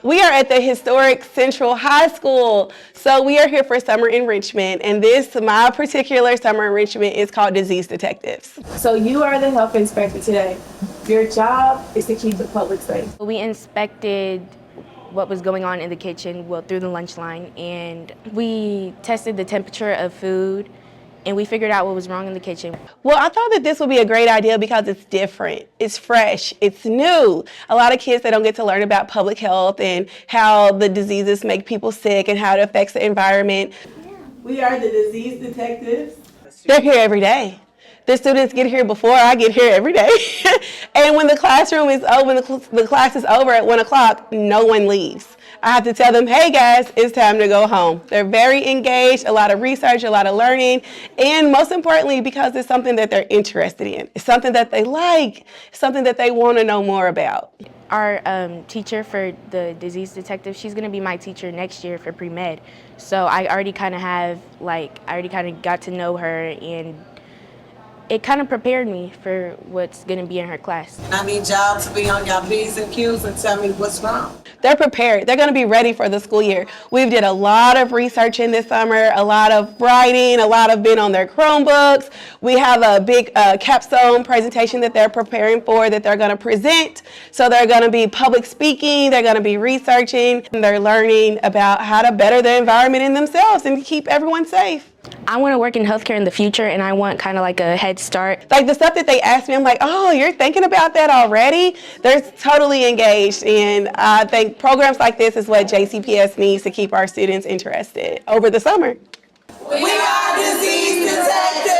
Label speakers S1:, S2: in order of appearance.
S1: We are at the historic Central High School. So we are here for summer enrichment, and my particular summer enrichment is called Disease Detectives. So you are the health inspector today. Your job is to keep the public safe.
S2: We inspected what was going on in the kitchen, through the lunch line, and we tested the temperature of food, and we figured out what was wrong in the kitchen.
S1: Well, I thought that this would be a great idea because it's different, it's fresh, it's new. A lot of kids, they don't get to learn about public health and how the diseases make people sick and how it affects the environment. We are the disease detectives. They're here every day. The students get here before I get here every day. And when the classroom is over, the class is over at 1 o'clock, no one leaves. I have to tell them, hey guys, it's time to go home. They're very engaged, a lot of research, a lot of learning, and most importantly, because it's something that they're interested in. It's something that they like, something that they want to know more about.
S2: Our teacher for the disease detective, she's gonna be my teacher next year for pre-med. So I already kind of got to know her, and it kind of prepared me for what's going to be in her class.
S3: I need y'all to be on your P's and Q's and tell me what's wrong.
S1: They're prepared. They're going to be ready for the school year. We've did a lot of research in this summer, a lot of writing, a lot of been on their Chromebooks. We have a big capstone presentation that they're preparing for that they're going to present. So they're going to be public speaking, they're going to be researching, and they're learning about how to better the environment in themselves and keep everyone safe.
S2: I want to work in healthcare in the future, and I want kind of like a head start.
S1: Like the stuff that they ask me, I'm like, oh, you're thinking about that already? They're totally engaged, and I think programs like this is what JCPS needs to keep our students interested over the summer.
S3: We are disease detectives.